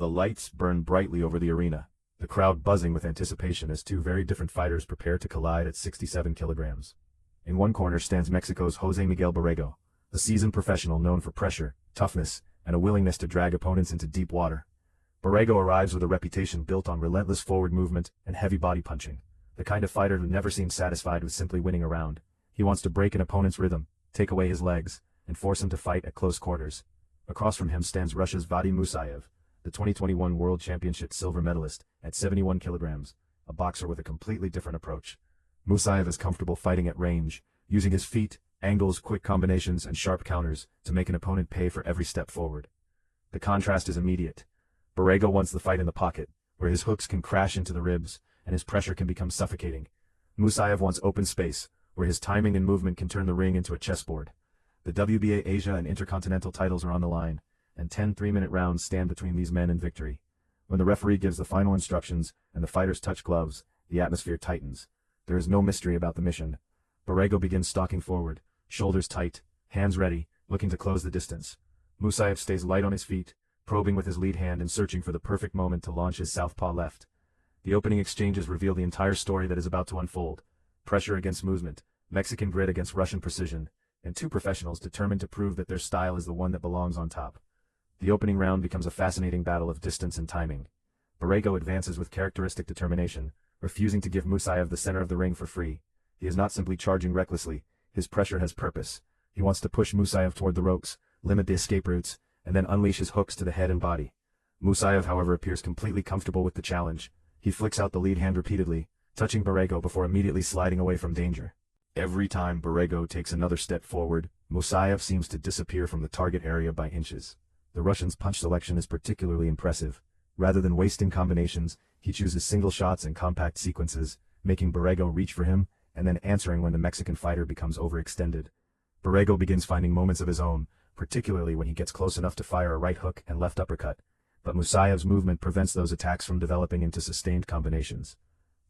The lights burn brightly over the arena, the crowd buzzing with anticipation as two very different fighters prepare to collide at 67 kilograms. In one corner stands Mexico's Jose Miguel Borrego, a seasoned professional known for pressure, toughness, and a willingness to drag opponents into deep water. Borrego arrives with a reputation built on relentless forward movement and heavy body punching, the kind of fighter who never seems satisfied with simply winning a round. He wants to break an opponent's rhythm, take away his legs, and force him to fight at close quarters. Across from him stands Russia's Vadim Musaev, the 2021 World Championship silver medalist, at 71 kilograms, a boxer with a completely different approach. Musaev is comfortable fighting at range, using his feet, angles, quick combinations, and sharp counters to make an opponent pay for every step forward. The contrast is immediate. Borrego wants the fight in the pocket, where his hooks can crash into the ribs, and his pressure can become suffocating. Musaev wants open space, where his timing and movement can turn the ring into a chessboard. The WBA Asia and Intercontinental titles are on the line, and 10 3-minute rounds stand between these men and victory. When the referee gives the final instructions and the fighters touch gloves, the atmosphere tightens. There is no mystery about the mission. Borrego begins stalking forward, shoulders tight, hands ready, looking to close the distance. Musaev stays light on his feet, probing with his lead hand and searching for the perfect moment to launch his southpaw left. The opening exchanges reveal the entire story that is about to unfold. Pressure against movement, Mexican grit against Russian precision, and two professionals determined to prove that their style is the one that belongs on top. The opening round becomes a fascinating battle of distance and timing. Borrego advances with characteristic determination, refusing to give Musaev the center of the ring for free. He is not simply charging recklessly, his pressure has purpose. He wants to push Musaev toward the ropes, limit the escape routes, and then unleash his hooks to the head and body. Musaev, however, appears completely comfortable with the challenge. He flicks out the lead hand repeatedly, touching Borrego before immediately sliding away from danger. Every time Borrego takes another step forward, Musaev seems to disappear from the target area by inches. The Russian's punch selection is particularly impressive. Rather than wasting combinations, he chooses single shots and compact sequences, making Borrego reach for him, and then answering when the Mexican fighter becomes overextended. Borrego begins finding moments of his own, particularly when he gets close enough to fire a right hook and left uppercut, but Musaev's movement prevents those attacks from developing into sustained combinations.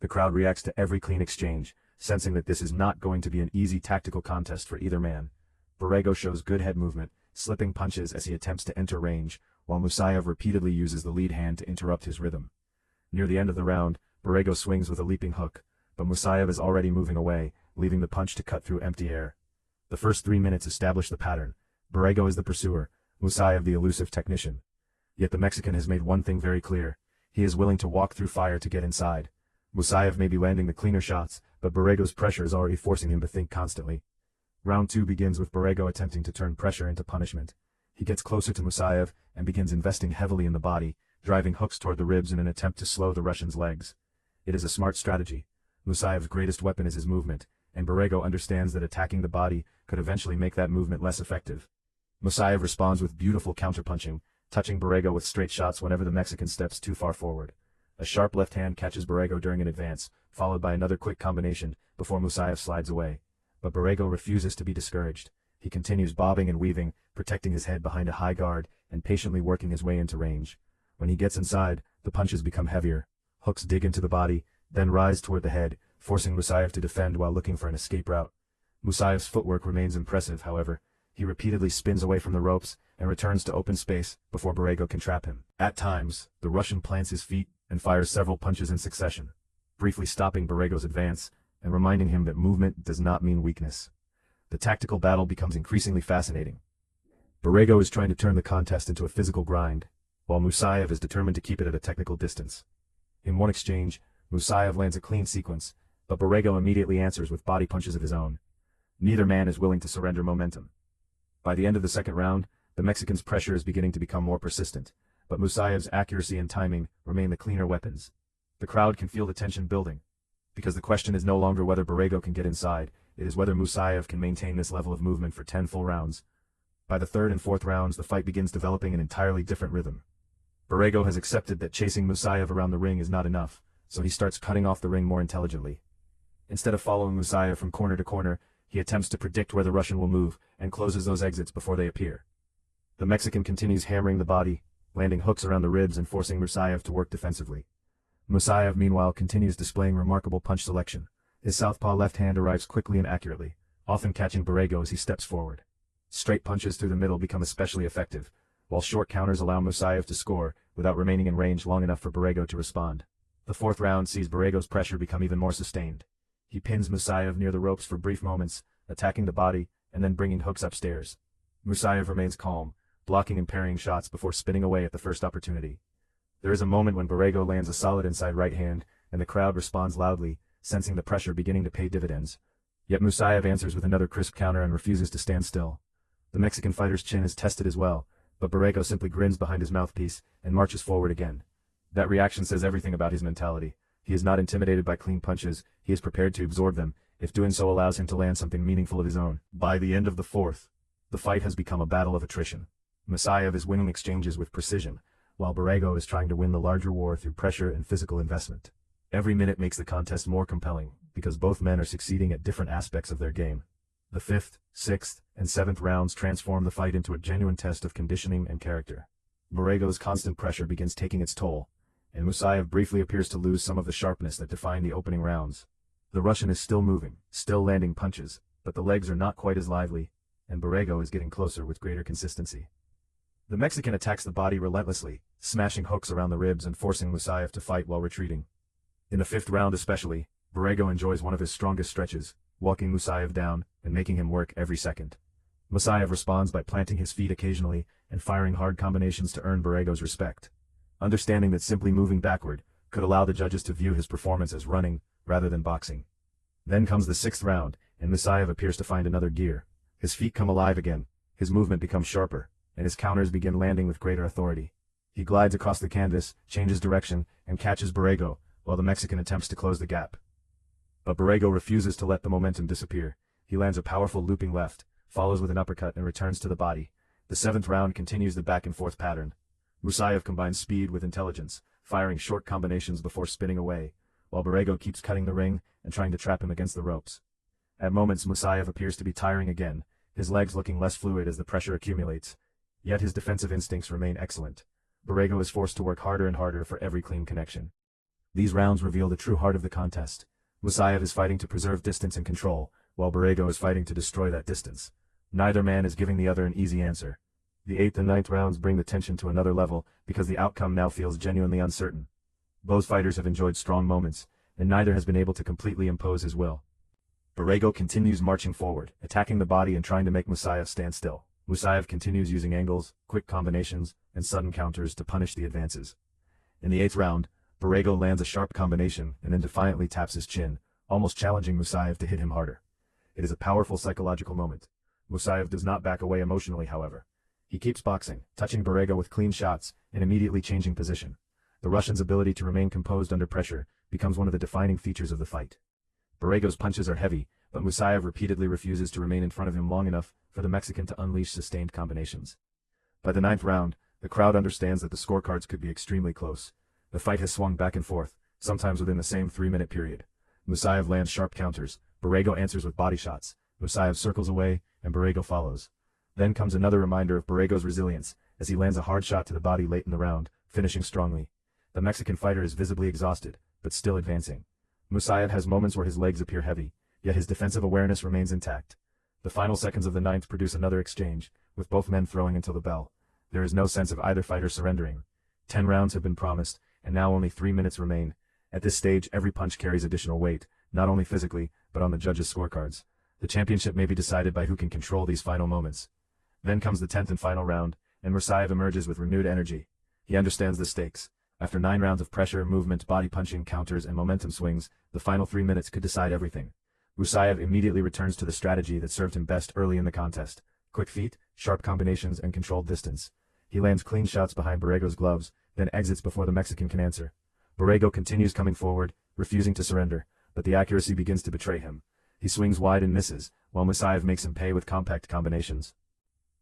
The crowd reacts to every clean exchange, sensing that this is not going to be an easy tactical contest for either man. Borrego shows good head movement, slipping punches as he attempts to enter range, while Musaev repeatedly uses the lead hand to interrupt his rhythm. Near the end of the round, Borrego swings with a leaping hook, but Musaev is already moving away, leaving the punch to cut through empty air. The first 3 minutes establish the pattern. Borrego is the pursuer, Musaev the elusive technician. Yet the Mexican has made one thing very clear. He is willing to walk through fire to get inside. Musaev may be landing the cleaner shots, but Borrego's pressure is already forcing him to think constantly. Round 2 begins with Borrego attempting to turn pressure into punishment. He gets closer to Musaev and begins investing heavily in the body, driving hooks toward the ribs in an attempt to slow the Russian's legs. It is a smart strategy. Musaev's greatest weapon is his movement, and Borrego understands that attacking the body could eventually make that movement less effective. Musaev responds with beautiful counterpunching, touching Borrego with straight shots whenever the Mexican steps too far forward. A sharp left hand catches Borrego during an advance, followed by another quick combination, before Musaev slides away. But Borrego refuses to be discouraged. He continues bobbing and weaving, protecting his head behind a high guard, and patiently working his way into range. When he gets inside, the punches become heavier. Hooks dig into the body, then rise toward the head, forcing Musaev to defend while looking for an escape route. Musaev's footwork remains impressive, however. He repeatedly spins away from the ropes and returns to open space before Borrego can trap him. At times, the Russian plants his feet and fires several punches in succession, briefly stopping Borrego's advance and reminding him that movement does not mean weakness. The tactical battle becomes increasingly fascinating. Borrego is trying to turn the contest into a physical grind, while Musaev is determined to keep it at a technical distance. In one exchange, Musaev lands a clean sequence, but Borrego immediately answers with body punches of his own. Neither man is willing to surrender momentum. By the end of the second round, the Mexican's pressure is beginning to become more persistent, but Musaev's accuracy and timing remain the cleaner weapons. The crowd can feel the tension building, because the question is no longer whether Borrego can get inside, it is whether Musaev can maintain this level of movement for 10 full rounds. By the third and fourth rounds, the fight begins developing an entirely different rhythm. Borrego has accepted that chasing Musaev around the ring is not enough, so he starts cutting off the ring more intelligently. Instead of following Musaev from corner to corner, he attempts to predict where the Russian will move and closes those exits before they appear. The Mexican continues hammering the body, landing hooks around the ribs and forcing Musaev to work defensively. Musaev, meanwhile, continues displaying remarkable punch selection. His southpaw left hand arrives quickly and accurately, often catching Borrego as he steps forward. Straight punches through the middle become especially effective, while short counters allow Musaev to score without remaining in range long enough for Borrego to respond. The fourth round sees Borrego's pressure become even more sustained. He pins Musaev near the ropes for brief moments, attacking the body and then bringing hooks upstairs. Musaev remains calm, blocking and parrying shots before spinning away at the first opportunity. There is a moment when Borrego lands a solid inside right hand, and the crowd responds loudly, sensing the pressure beginning to pay dividends. Yet Musaev answers with another crisp counter and refuses to stand still. The Mexican fighter's chin is tested as well, but Borrego simply grins behind his mouthpiece and marches forward again. That reaction says everything about his mentality. He is not intimidated by clean punches, he is prepared to absorb them, if doing so allows him to land something meaningful of his own. By the end of the fourth, the fight has become a battle of attrition. Musaev is winning exchanges with precision, while Borrego is trying to win the larger war through pressure and physical investment. Every minute makes the contest more compelling, because both men are succeeding at different aspects of their game. The fifth, sixth, and seventh rounds transform the fight into a genuine test of conditioning and character. Borrego's constant pressure begins taking its toll, and Musaev briefly appears to lose some of the sharpness that defined the opening rounds. The Russian is still moving, still landing punches, but the legs are not quite as lively, and Borrego is getting closer with greater consistency. The Mexican attacks the body relentlessly, smashing hooks around the ribs and forcing Musaev to fight while retreating. In the fifth round especially, Borrego enjoys one of his strongest stretches, walking Musaev down and making him work every second. Musaev responds by planting his feet occasionally and firing hard combinations to earn Borrego's respect. Understanding that simply moving backward could allow the judges to view his performance as running rather than boxing. Then comes the sixth round, and Musaev appears to find another gear. His feet come alive again, his movement becomes sharper, and his counters begin landing with greater authority. He glides across the canvas, changes direction, and catches Borrego, while the Mexican attempts to close the gap. But Borrego refuses to let the momentum disappear. He lands a powerful looping left, follows with an uppercut and returns to the body. The seventh round continues the back-and-forth pattern. Musaev combines speed with intelligence, firing short combinations before spinning away, while Borrego keeps cutting the ring and trying to trap him against the ropes. At moments Musaev appears to be tiring again, his legs looking less fluid as the pressure accumulates. Yet his defensive instincts remain excellent. Borrego is forced to work harder and harder for every clean connection. These rounds reveal the true heart of the contest. Musaev is fighting to preserve distance and control, while Borrego is fighting to destroy that distance. Neither man is giving the other an easy answer. The eighth and ninth rounds bring the tension to another level because the outcome now feels genuinely uncertain. Both fighters have enjoyed strong moments, and neither has been able to completely impose his will. Borrego continues marching forward, attacking the body and trying to make Musaev stand still. Musaev continues using angles, quick combinations, and sudden counters to punish the advances. In the eighth round, Borrego lands a sharp combination and then defiantly taps his chin, almost challenging Musaev to hit him harder. It is a powerful psychological moment. Musaev does not back away emotionally, however. He keeps boxing, touching Borrego with clean shots and immediately changing position. The Russian's ability to remain composed under pressure becomes one of the defining features of the fight. Borrego's punches are heavy, but Musaev repeatedly refuses to remain in front of him long enough for the Mexican to unleash sustained combinations. By the ninth round, the crowd understands that the scorecards could be extremely close. The fight has swung back and forth, sometimes within the same 3-minute period. Musaev lands sharp counters, Borrego answers with body shots, Musaev circles away, and Borrego follows. Then comes another reminder of Borrego's resilience, as he lands a hard shot to the body late in the round, finishing strongly. The Mexican fighter is visibly exhausted, but still advancing. Musaev has moments where his legs appear heavy, yet his defensive awareness remains intact. The final seconds of the ninth produce another exchange, with both men throwing until the bell. There is no sense of either fighter surrendering. 10 rounds have been promised, and now only 3 minutes remain. At this stage, every punch carries additional weight, not only physically, but on the judges' scorecards. The championship may be decided by who can control these final moments. Then comes the 10th and final round, and Musaev emerges with renewed energy. He understands the stakes. After 9 rounds of pressure, movement, body punching, counters, and momentum swings, the final 3 minutes could decide everything. Musaev immediately returns to the strategy that served him best early in the contest. Quick feet, sharp combinations, and controlled distance. He lands clean shots behind Borrego's gloves, then exits before the Mexican can answer. Borrego continues coming forward, refusing to surrender, but the accuracy begins to betray him. He swings wide and misses, while Musaev makes him pay with compact combinations.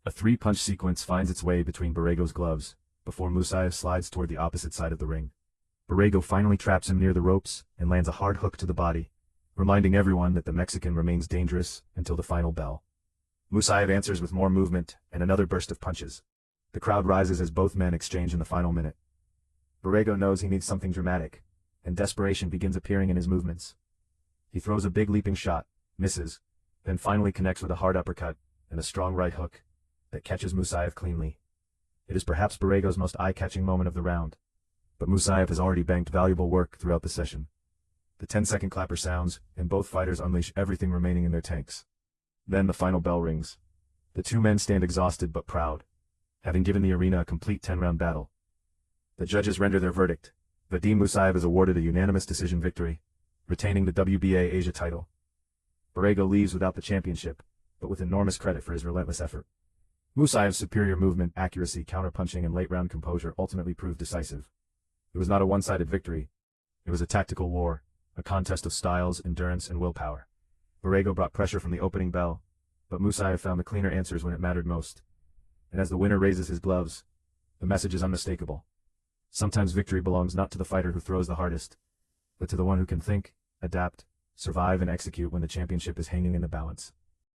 A 3-punch sequence finds its way between Borrego's gloves, before Musaev slides toward the opposite side of the ring. Borrego finally traps him near the ropes and lands a hard hook to the body, reminding everyone that the Mexican remains dangerous until the final bell. Musaev answers with more movement and another burst of punches. The crowd rises as both men exchange in the final minute. Borrego knows he needs something dramatic, and desperation begins appearing in his movements. He throws a big leaping shot, misses, then finally connects with a hard uppercut and a strong right hook that catches Musaev cleanly. It is perhaps Borrego's most eye-catching moment of the round. But Musaev has already banked valuable work throughout the session. The 10-second clapper sounds, and both fighters unleash everything remaining in their tanks. Then the final bell rings. The two men stand exhausted but proud, having given the arena a complete 10-round battle. The judges render their verdict. Vadim Musaev is awarded a unanimous decision victory, retaining the WBA Asia title. Borrego leaves without the championship, but with enormous credit for his relentless effort. Musaev's superior movement, accuracy, counterpunching, and late-round composure ultimately proved decisive. It was not a one-sided victory. It was a tactical war, a contest of styles, endurance, and willpower. Borrego brought pressure from the opening bell, but Musaev found the cleaner answers when it mattered most. And as the winner raises his gloves, the message is unmistakable. Sometimes victory belongs not to the fighter who throws the hardest, but to the one who can think, adapt, survive, and execute when the championship is hanging in the balance.